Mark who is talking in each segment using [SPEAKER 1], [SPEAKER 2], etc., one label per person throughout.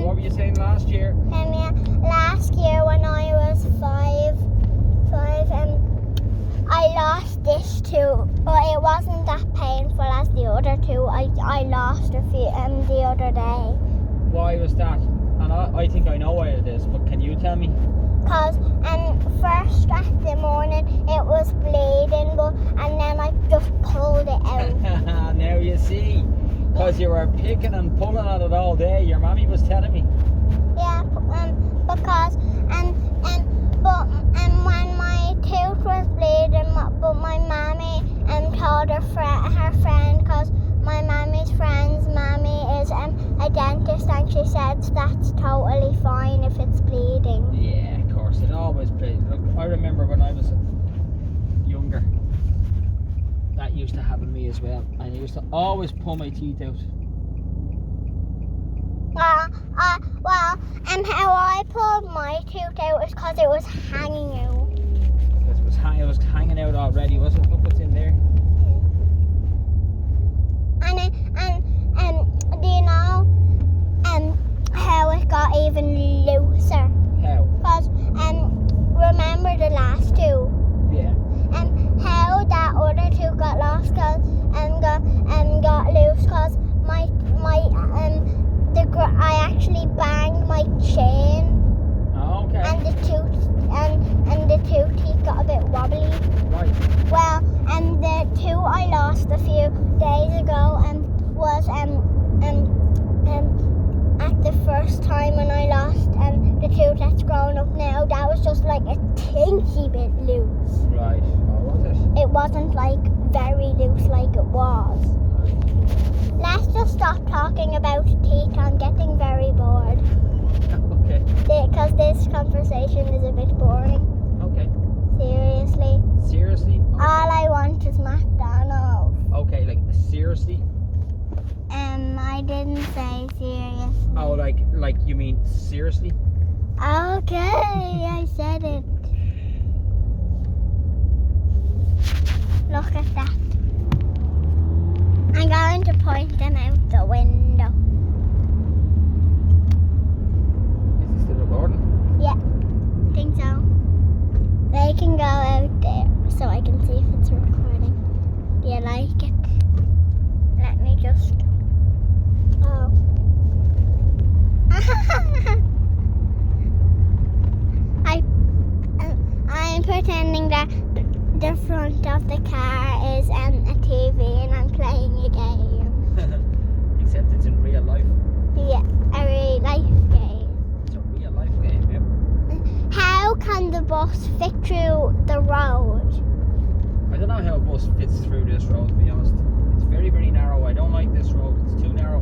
[SPEAKER 1] what were you saying last year?
[SPEAKER 2] Yeah, last year when I was five, I lost this too, but it wasn't that painful as the other two. I lost a few the other day.
[SPEAKER 1] Why was that? And I think I know why it is, but can you tell me?
[SPEAKER 2] Because first at the morning it was bleeding, and then I just pulled it out.
[SPEAKER 1] Now you see, because you were picking and pulling at it all day. Your mommy was telling me.
[SPEAKER 2] Yeah, because when my tooth was bleeding, but my mommy told her friend, because my mommy's friend's mommy is a dentist, and she said that's totally fine if it's bleeding.
[SPEAKER 1] Yeah, of course, it always bleeds. Look, I remember when I was younger, that used to happen to me as well, and I used to always pull my teeth out.
[SPEAKER 2] How I pulled my tooth out is because it was hanging out.
[SPEAKER 1] Because it was hanging out already, was it? Look what's in there.
[SPEAKER 2] Do you know how it got even looser?
[SPEAKER 1] How?
[SPEAKER 2] Because remember the last two?
[SPEAKER 1] Yeah.
[SPEAKER 2] How that other two got lost got loose because I actually banged my chain.
[SPEAKER 1] Oh, okay.
[SPEAKER 2] And the two teeth got a bit wobbly.
[SPEAKER 1] Right.
[SPEAKER 2] Well, the two I lost a few days ago was at the first time when I lost the tooth that's grown up now, that was just like a tinky bit loose.
[SPEAKER 1] Right. Oh, was it?
[SPEAKER 2] It wasn't like very loose like it was. Let's just stop talking about teeth. I'm getting very bored.
[SPEAKER 1] Okay.
[SPEAKER 2] Because this conversation is a bit boring.
[SPEAKER 1] Okay.
[SPEAKER 2] Seriously.
[SPEAKER 1] Seriously? Okay.
[SPEAKER 2] All I want is McDonald's.
[SPEAKER 1] Okay, like seriously?
[SPEAKER 2] I didn't say serious.
[SPEAKER 1] Oh, like you mean seriously?
[SPEAKER 2] Okay, I said it. Look at that. I'm going to point them out the window.
[SPEAKER 1] Is it still recording?
[SPEAKER 2] Yeah, I think so. They can go out there so I can see if it's recording. Do you like it? Let me just... Oh. I'm pretending that the front of the car is a TV and I'm playing a game.
[SPEAKER 1] Except it's in real life.
[SPEAKER 2] Yeah, a real life game.
[SPEAKER 1] It's a real life game, yeah.
[SPEAKER 2] How can the bus fit through the road?
[SPEAKER 1] I don't know how a bus fits through this road, to be honest. It's very, very narrow. I don't like this road. It's too narrow.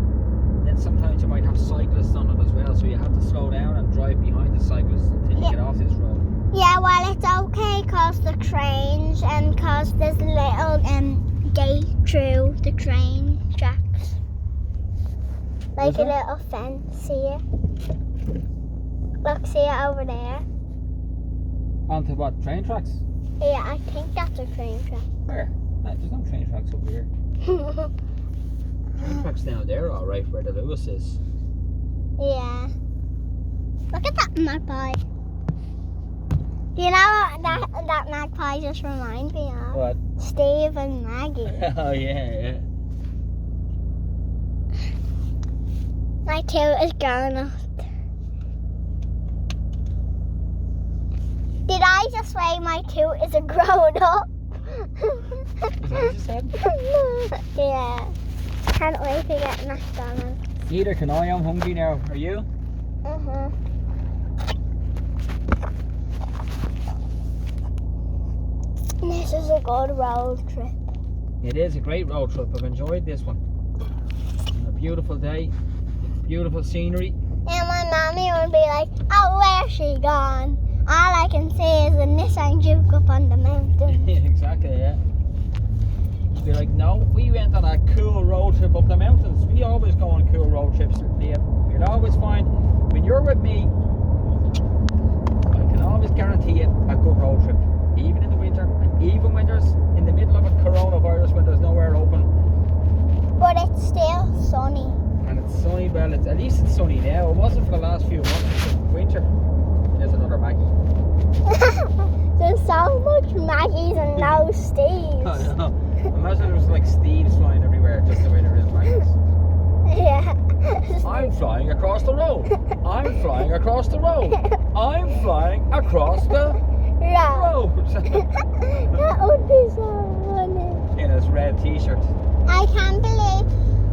[SPEAKER 1] Then sometimes you might have cyclists on it as well, so you have to slow down and drive behind the cyclists until you get off this road.
[SPEAKER 2] Yeah, well, it's okay because the trains and because there's a little gate through the train tracks. Like a little fence, see it? Look, see it over there?
[SPEAKER 1] Onto what? Train tracks?
[SPEAKER 2] Yeah, I think that's a train track.
[SPEAKER 1] Where? No, there's no train tracks over here. Train tracks down there, alright, where the Lewis is.
[SPEAKER 2] Yeah. Look at that magpie. Do you know what that magpie just reminds me of?
[SPEAKER 1] What?
[SPEAKER 2] Steve and Maggie.
[SPEAKER 1] Oh, yeah.
[SPEAKER 2] My tooth is grown up. Did I just say my tooth is a grown up?
[SPEAKER 1] Is that what you said?
[SPEAKER 2] Yeah. Can't wait to get McDonald's.
[SPEAKER 1] Neither can I. I'm hungry now. Are you?
[SPEAKER 2] This is a good road trip.
[SPEAKER 1] It is a great road trip. I've enjoyed this one. A beautiful day, beautiful scenery.
[SPEAKER 2] And my mommy would be like, oh, where's she gone? All I can see is a Nissan Juke up on the mountain.
[SPEAKER 1] Exactly, yeah. She'd be like, no, we went on a cool road trip up the mountains. We always go on cool road trips, Leah. You'll always find, when you're with me, I can always guarantee you a good road trip. Even in the winter, and even when there's in the middle of a coronavirus when there's nowhere open.
[SPEAKER 2] But it's still sunny.
[SPEAKER 1] And it's It's sunny, well, at least it's sunny now. It wasn't for the last few months. It's winter. There's another Maggie.
[SPEAKER 2] There's so much Maggies and no Steves.
[SPEAKER 1] I know. Imagine there was like Steves flying everywhere, just the way there is Maggies.
[SPEAKER 2] Yeah.
[SPEAKER 1] I'm flying across the road. I'm flying across the road. I'm flying across the road.
[SPEAKER 2] That would be so funny.
[SPEAKER 1] In his red t-shirt.
[SPEAKER 2] I can't believe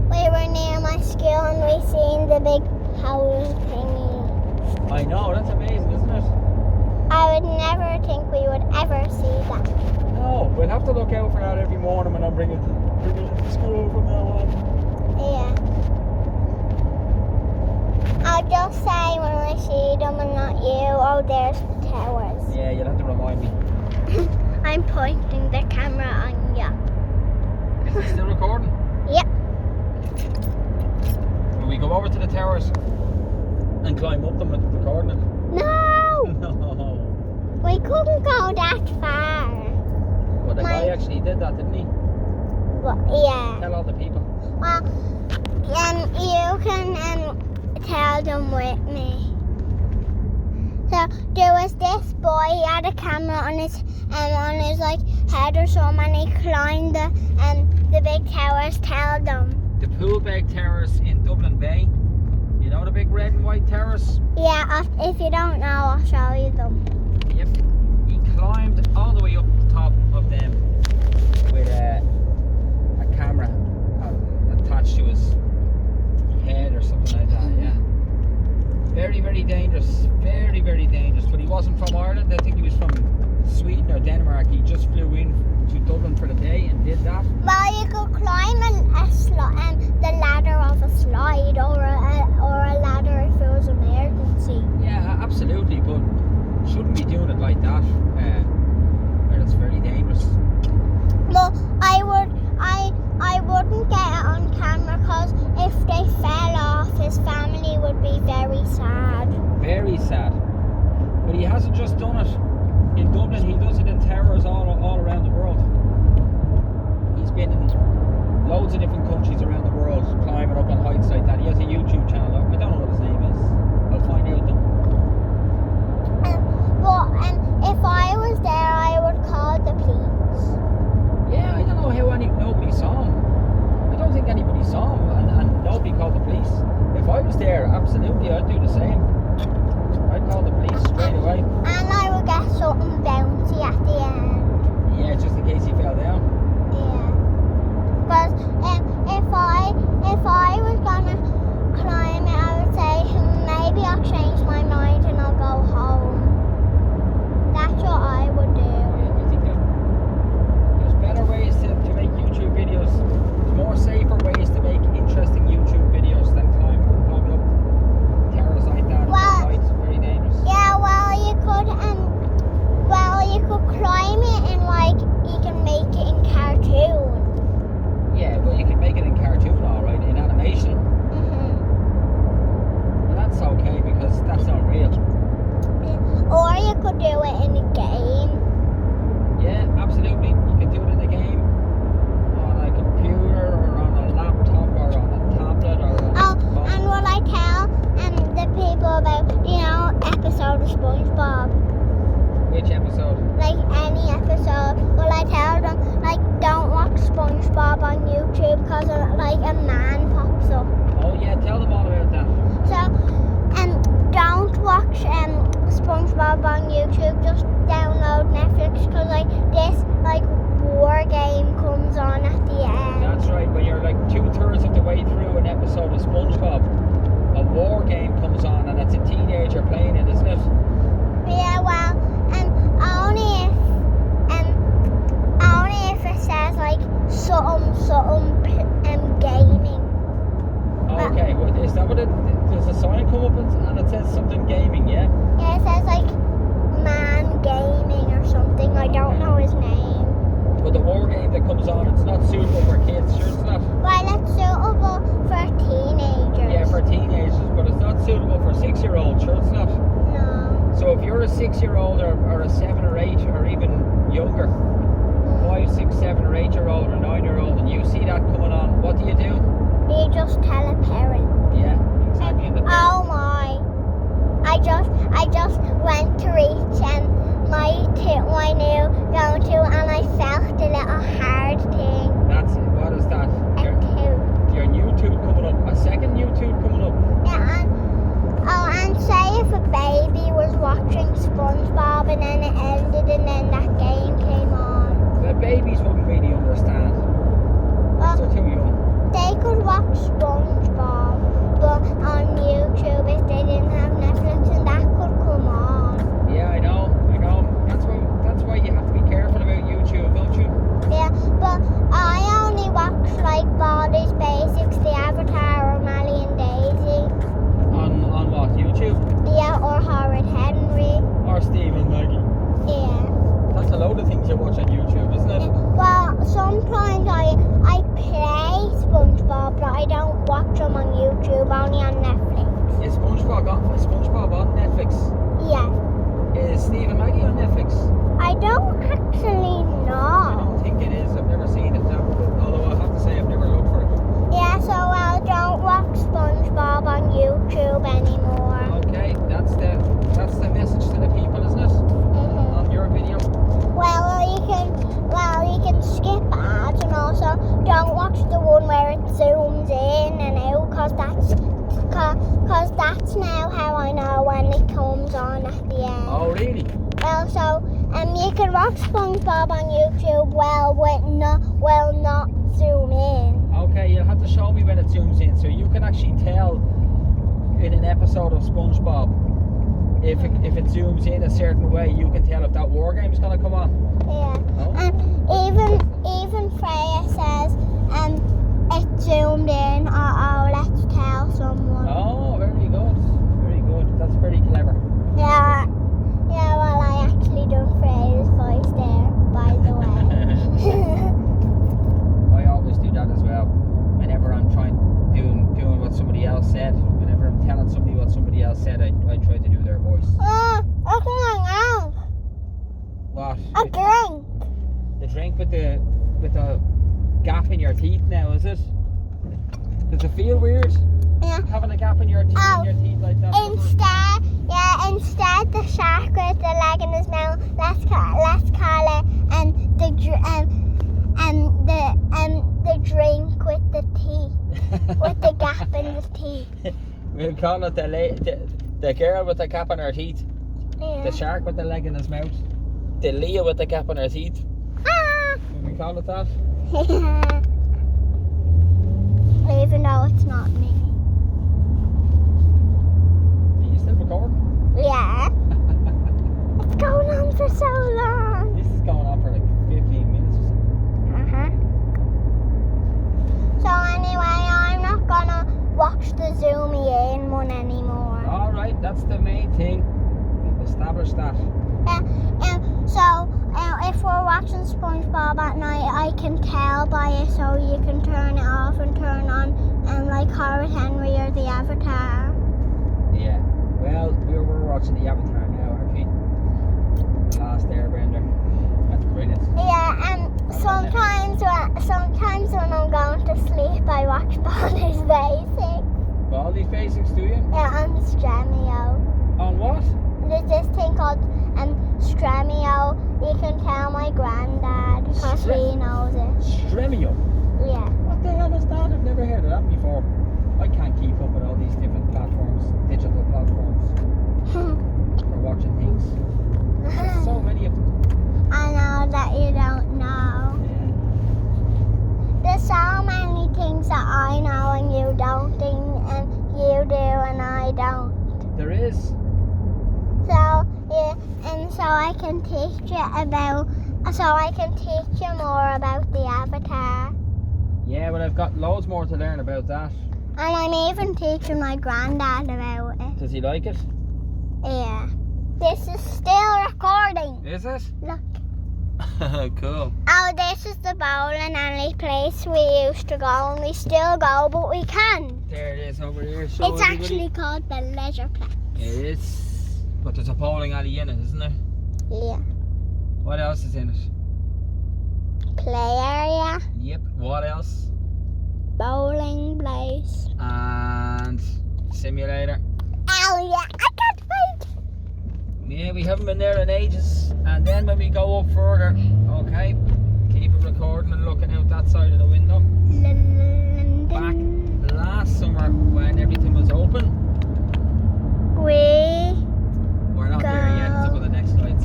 [SPEAKER 2] we were near my school and we seen the big house thingy.
[SPEAKER 1] I know, that's amazing, isn't it?
[SPEAKER 2] I would never think we would ever see that.
[SPEAKER 1] No, we'll have to look out for that every morning when I bring it to school from now on.
[SPEAKER 2] Yeah. I'll just say when I see them and not you, oh, there's the towers.
[SPEAKER 1] Yeah, you'll have to remind me.
[SPEAKER 2] I'm pointing the camera on you.
[SPEAKER 1] Is it still recording?
[SPEAKER 2] Yep.
[SPEAKER 1] Will we go over to the towers and climb up them and record it?
[SPEAKER 2] No!
[SPEAKER 1] No.
[SPEAKER 2] We couldn't go that far.
[SPEAKER 1] Well, the guy actually did that, didn't he?
[SPEAKER 2] But, yeah.
[SPEAKER 1] Tell all the people.
[SPEAKER 2] Well, you can tell them with me. So there was this boy. He had a camera on his like head or something, and he climbed the big towers. Tell them.
[SPEAKER 1] The Poolbeg Towers in Dublin Bay. You know the big red and white towers?
[SPEAKER 2] Yeah. If you don't know, I'll show you them.
[SPEAKER 1] Yep. He climbed all the way up the top of them with a camera attached to his head or something like that. Yeah. Very, very dangerous. Very, very dangerous. But he wasn't from Ireland. I think he was from Sweden or Denmark. He just flew in to Dublin for the day and did that.
[SPEAKER 2] Well, you could climb the ladder of a slide or a ladder if it was emergency.
[SPEAKER 1] Yeah, absolutely. But shouldn't be doing it like that. Where it's very dangerous.
[SPEAKER 2] Well, I wouldn't get it on camera because if they fell off, his family would be very sad.
[SPEAKER 1] Very sad. But he hasn't just done it in Dublin, he does it in towers all around the world. He's been in loads of different countries around the world, climbing up on heights like that. He has a YouTube channel. I don't know what his name is. I'll find out though.
[SPEAKER 2] But if I was there, I would call the police.
[SPEAKER 1] Yeah, I don't know how nobody saw him. I don't think anybody saw him, and nobody called the police. If I was there, absolutely, I'd do the same. I'd call the police straight away.
[SPEAKER 2] And I would get something bouncy at the end.
[SPEAKER 1] Yeah, just in case he fell down.
[SPEAKER 2] Yeah. Because if I was gonna climb it, I would say maybe I'll change my mind and I'll go home. That's what I would do.
[SPEAKER 1] Yeah, I think there's better ways to make YouTube videos. There's more safer ways to make interesting YouTube videos than climbing up terrace like that.
[SPEAKER 2] Well,
[SPEAKER 1] It's very dangerous.
[SPEAKER 2] yeah, you could climb it and like you can make it in cartoon.
[SPEAKER 1] Yeah, well, you can make it in cartoon, all right, in animation. Well, that's okay because that's not real.
[SPEAKER 2] Or you could do it in a game.
[SPEAKER 1] Yeah, absolutely. You can do it in a game, on a computer, or on a laptop, or on a tablet, or on a phone.
[SPEAKER 2] And will I tell the people about episode of SpongeBob?
[SPEAKER 1] Which episode?
[SPEAKER 2] Like any episode, will I tell them like don't watch SpongeBob on YouTube because like a man pops up?
[SPEAKER 1] Oh yeah, tell them all about that.
[SPEAKER 2] So don't watch SpongeBob on YouTube. Just download Netflix because like this like war game comes on at the end.
[SPEAKER 1] That's right. When you're like 2/3 of the way through an episode of SpongeBob, a war game comes on and it's a teenager playing it, isn't it?
[SPEAKER 2] Yeah, well, only if it says like something gaming.
[SPEAKER 1] Okay, well, is that what does a sign come up and it says something gaming, yeah?
[SPEAKER 2] Yeah, it says like man gaming or something. I don't know his name.
[SPEAKER 1] But the war game that comes on, it's not suitable for kids, sure it's not?
[SPEAKER 2] Well, it's suitable for teenagers.
[SPEAKER 1] Yeah, for teenagers, but it's not suitable for 6-year-olds, sure it's not?
[SPEAKER 2] No.
[SPEAKER 1] So if you're a 6-year-old or a 7 or 8 or even younger, 5, 6, 7 or 8-year-old or 9-year-old, and you see that coming on, what do?
[SPEAKER 2] You just tell a parent.
[SPEAKER 1] Yeah, exactly. In the
[SPEAKER 2] Oh my! I just went to reach my new go-to, and I felt a little hard thing.
[SPEAKER 1] That's it. What is that?
[SPEAKER 2] A tooth.
[SPEAKER 1] Your new tooth coming up. A second new tooth coming up.
[SPEAKER 2] Yeah, and say if a baby was watching SpongeBob and then it ended and then that game came on.
[SPEAKER 1] The babies wouldn't really understand.
[SPEAKER 2] Well,
[SPEAKER 1] They're too young.
[SPEAKER 2] they could watch SpongeBob, but on YouTube if they didn't have Netflix, and that could come on.
[SPEAKER 1] Yeah, I know. That's why you have to be careful about YouTube, don't you?
[SPEAKER 2] Yeah, but I only watch like Baldi's Basics, The Avatar, or Mally and Daisy.
[SPEAKER 1] On what? YouTube?
[SPEAKER 2] Yeah, or Horrid Henry.
[SPEAKER 1] Or Steve and Maggie?
[SPEAKER 2] Yeah.
[SPEAKER 1] That's a load of things you watch on YouTube, isn't it?
[SPEAKER 2] Well, sometimes I play SpongeBob, but I don't watch them on YouTube, only on Netflix.
[SPEAKER 1] Is SpongeBob on Netflix?
[SPEAKER 2] Yeah.
[SPEAKER 1] Is Steve and Maggie on Netflix?
[SPEAKER 2] I don't actually
[SPEAKER 1] I
[SPEAKER 2] know.
[SPEAKER 1] don't think it is. I've never seen it now. Although I have to say I've never looked for it.
[SPEAKER 2] Yeah, so I don't watch SpongeBob on YouTube anymore.
[SPEAKER 1] Okay, that's the message to the people, isn't it?
[SPEAKER 2] Mhm.
[SPEAKER 1] On your video.
[SPEAKER 2] Well, you can skip ads, and also don't watch the one where it zooms in and out, cause that's now how I know when it comes on at the end.
[SPEAKER 1] Oh, really?
[SPEAKER 2] Well, so you can watch SpongeBob on YouTube. Not zoom in.
[SPEAKER 1] Okay, you'll have to show me when it zooms in, so you can actually tell in an episode of SpongeBob if it zooms in a certain way. You can tell if that war game is gonna come on.
[SPEAKER 2] Yeah.
[SPEAKER 1] Oh.
[SPEAKER 2] And even Freya says it zoomed in. Let's tell someone.
[SPEAKER 1] Oh, very good, very good. That's pretty clever.
[SPEAKER 2] Yeah. Yeah. Well, I actually done Freya's voice there, by the way.
[SPEAKER 1] I always do that as well. Whenever I'm doing what somebody else said, whenever I'm telling somebody what somebody else said, I try to do their voice.
[SPEAKER 2] What's going on?
[SPEAKER 1] What?
[SPEAKER 2] A drink.
[SPEAKER 1] The drink with the gap in your teeth now, is it? Does it feel weird
[SPEAKER 2] Yeah.
[SPEAKER 1] having a gap in your teeth like that?
[SPEAKER 2] Instead the shark with the leg in his mouth. Let's call it the drink with the teeth, with the gap in the teeth.
[SPEAKER 1] We'll call it the girl with the gap in her teeth,
[SPEAKER 2] Yeah.
[SPEAKER 1] the shark with the leg in his mouth, the Leah with the gap in her teeth. Will we call it that?
[SPEAKER 2] Even though it's not me.
[SPEAKER 1] Are you still recording?
[SPEAKER 2] Yeah. It's going on for so long.
[SPEAKER 1] This is going on for like 15 minutes or something.
[SPEAKER 2] So anyway, I'm not gonna watch the zoomy in one anymore.
[SPEAKER 1] Alright, that's the main thing. We've established that.
[SPEAKER 2] So if we're watching SpongeBob at night, I can tell by it, so you can turn it off and turn on, like Horrid Henry or The Avatar.
[SPEAKER 1] Yeah. Well, we're watching the Avatar now, aren't we? The Last Airbender. That's brilliant.
[SPEAKER 2] Yeah, and sometimes when I'm going to sleep, I watch Baldi's Basics.
[SPEAKER 1] Baldi's Basics, do you?
[SPEAKER 2] Yeah, on Stremio.
[SPEAKER 1] On what?
[SPEAKER 2] There's this thing called Stremio. You can tell my granddad because he knows it.
[SPEAKER 1] Stremio?
[SPEAKER 2] Yeah.
[SPEAKER 1] What the hell is that? I've never heard of that before. I can't keep up with all these different platforms, digital platforms, for watching things. There's so many of them.
[SPEAKER 2] I know that you don't know.
[SPEAKER 1] Yeah.
[SPEAKER 2] There's so many things that I know and you don't think, and you do and I don't.
[SPEAKER 1] There is.
[SPEAKER 2] So yeah, and so I can teach you more about the Avatar.
[SPEAKER 1] Yeah, well, I've got loads more to learn about that.
[SPEAKER 2] And I'm even teaching my granddad about it.
[SPEAKER 1] Does he like it?
[SPEAKER 2] Yeah. This is still recording.
[SPEAKER 1] Is it?
[SPEAKER 2] Look.
[SPEAKER 1] Cool.
[SPEAKER 2] Oh, this is the bowling alley place we used to go, and we still go, but we can.
[SPEAKER 1] There it is over here. Show
[SPEAKER 2] It's
[SPEAKER 1] everybody.
[SPEAKER 2] actually called the Leisure Place.
[SPEAKER 1] It is. But there's a bowling alley in it, isn't there?
[SPEAKER 2] Yeah.
[SPEAKER 1] What else is in it?
[SPEAKER 2] Play area.
[SPEAKER 1] Yep. What else?
[SPEAKER 2] bowling place.
[SPEAKER 1] And simulator.
[SPEAKER 2] Oh yeah, I can't wait.
[SPEAKER 1] Yeah, we haven't been there in ages. And then when we go up further, okay, keep it recording and looking out that side of the window. Back last summer when everything was open. We're not there yet. It's up on the next slides.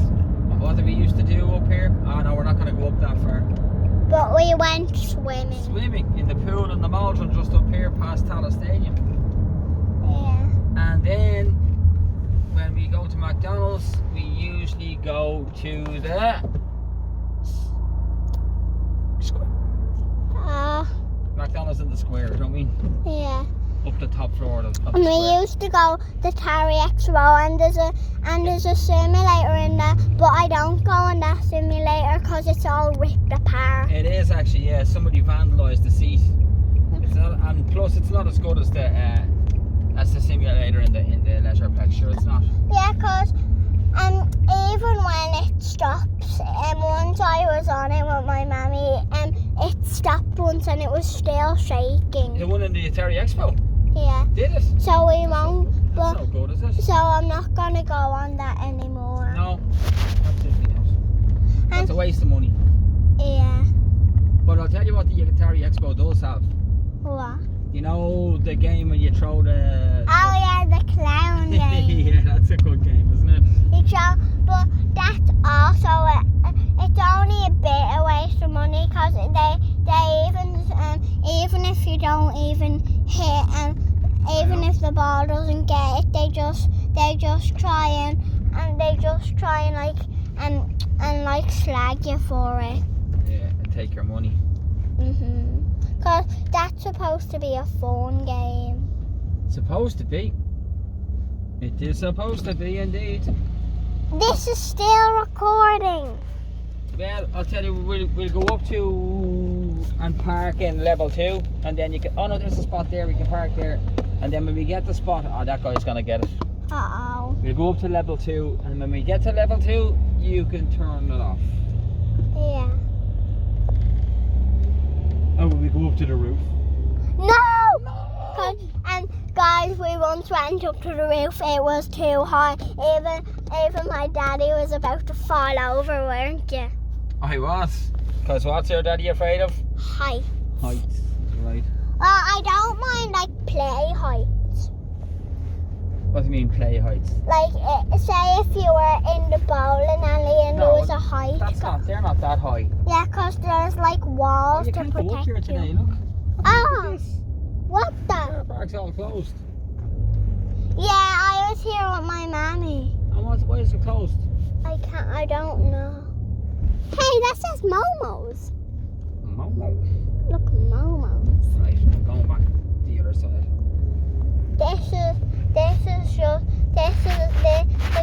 [SPEAKER 1] What did we used to do up here? Oh no, we're not going to go up that far.
[SPEAKER 2] But we went swimming.
[SPEAKER 1] Swimming in the pool in the Maldron just up here past Tala Stadium.
[SPEAKER 2] Yeah.
[SPEAKER 1] And then when we go to McDonald's, we usually go to the square. McDonald's in the square, don't we?
[SPEAKER 2] Yeah.
[SPEAKER 1] Up the top floor of the
[SPEAKER 2] And we
[SPEAKER 1] square.
[SPEAKER 2] used to go to Terry Expo, and there's a simulator in there, but I don't go on that simulator because it's all ripped apart.
[SPEAKER 1] It is actually, yeah. Somebody vandalised the seat. It's not, and plus it's not as good as the simulator in the Leisureplex. Sure, it's not.
[SPEAKER 2] Yeah, because even when it stops, once I was on it with my mammy, it stopped once and it was still shaking.
[SPEAKER 1] The one in the Terry Expo.
[SPEAKER 2] Yeah.
[SPEAKER 1] Did it?
[SPEAKER 2] So we won't.
[SPEAKER 1] That's
[SPEAKER 2] But
[SPEAKER 1] no good, is it?
[SPEAKER 2] so I'm not gonna go on that anymore.
[SPEAKER 1] No, absolutely not. That's a
[SPEAKER 2] And
[SPEAKER 1] waste of money.
[SPEAKER 2] yeah.
[SPEAKER 1] But I'll tell you what the Terry Expo does have.
[SPEAKER 2] What?
[SPEAKER 1] You know the game when you throw the...
[SPEAKER 2] Oh yeah, the clown game.
[SPEAKER 1] Yeah, that's a good game, isn't it?
[SPEAKER 2] But that's also it's only a bit a waste of money because they even if you don't even hit even if the ball doesn't get it, they just try and like slag you for it.
[SPEAKER 1] Yeah, and take your money.
[SPEAKER 2] Because that's supposed to be a fun game.
[SPEAKER 1] Supposed to be. It is supposed to be indeed.
[SPEAKER 2] This is still recording.
[SPEAKER 1] Well, I'll tell you, we'll go up to and park in level 2, and then you can. Oh no, there's a spot there. We can park there, and then when we get the spot, oh, that guy's gonna get it.
[SPEAKER 2] Uh-oh.
[SPEAKER 1] We'll go up to level 2, and when we get to level 2, you can turn it off.
[SPEAKER 2] Yeah.
[SPEAKER 1] Oh, will we go up to the roof?
[SPEAKER 2] No! Guys, we once went up to the roof. It was too high. Even my daddy was about to fall over, weren't you?
[SPEAKER 1] I was. Because what's your daddy afraid of?
[SPEAKER 2] Height.
[SPEAKER 1] Heights. Right.
[SPEAKER 2] I don't mind like play heights.
[SPEAKER 1] What do you mean play heights?
[SPEAKER 2] Like say if you were in the bowling alley and there was a height.
[SPEAKER 1] They're not that high.
[SPEAKER 2] Yeah, because there's like walls
[SPEAKER 1] You
[SPEAKER 2] to
[SPEAKER 1] can't go up
[SPEAKER 2] protect
[SPEAKER 1] here today,
[SPEAKER 2] you.
[SPEAKER 1] look.
[SPEAKER 2] Oh.
[SPEAKER 1] Look at this.
[SPEAKER 2] What the?
[SPEAKER 1] Car park's all closed.
[SPEAKER 2] Yeah, I was here with my mammy.
[SPEAKER 1] And why is it closed?
[SPEAKER 2] I don't know. Hey, that says Momo's.
[SPEAKER 1] Momo.
[SPEAKER 2] Look, Momo's.
[SPEAKER 1] Right, I'm going back the other side.
[SPEAKER 2] The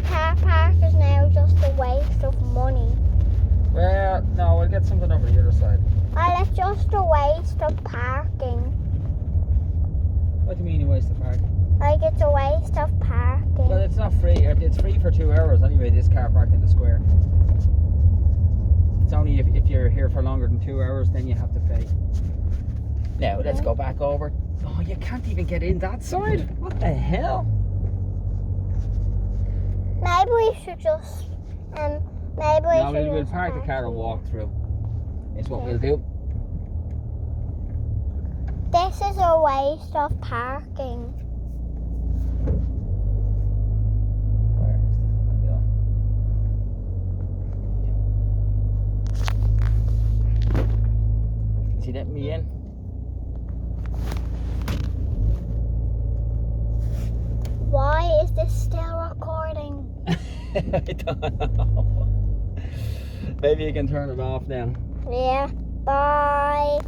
[SPEAKER 2] car park is now just a waste of money.
[SPEAKER 1] Well, no, we'll get something over the other side.
[SPEAKER 2] Well, it's just a waste of parking.
[SPEAKER 1] What do you mean a waste of parking?
[SPEAKER 2] Like it's a waste of parking.
[SPEAKER 1] Well, it's not free. It's free for 2 hours anyway, this car park in the square. It's only if you're here for longer than 2 hours, then you have to pay. Now, let's go back over. Oh, you can't even get in that side? What the hell?
[SPEAKER 2] Maybe we should just
[SPEAKER 1] We'll park the car and walk through. Is what we'll do.
[SPEAKER 2] This is a waste of parking.
[SPEAKER 1] Is he letting me in?
[SPEAKER 2] Why is this still recording?
[SPEAKER 1] I don't know. Maybe you can turn it off now.
[SPEAKER 2] Yeah. Bye.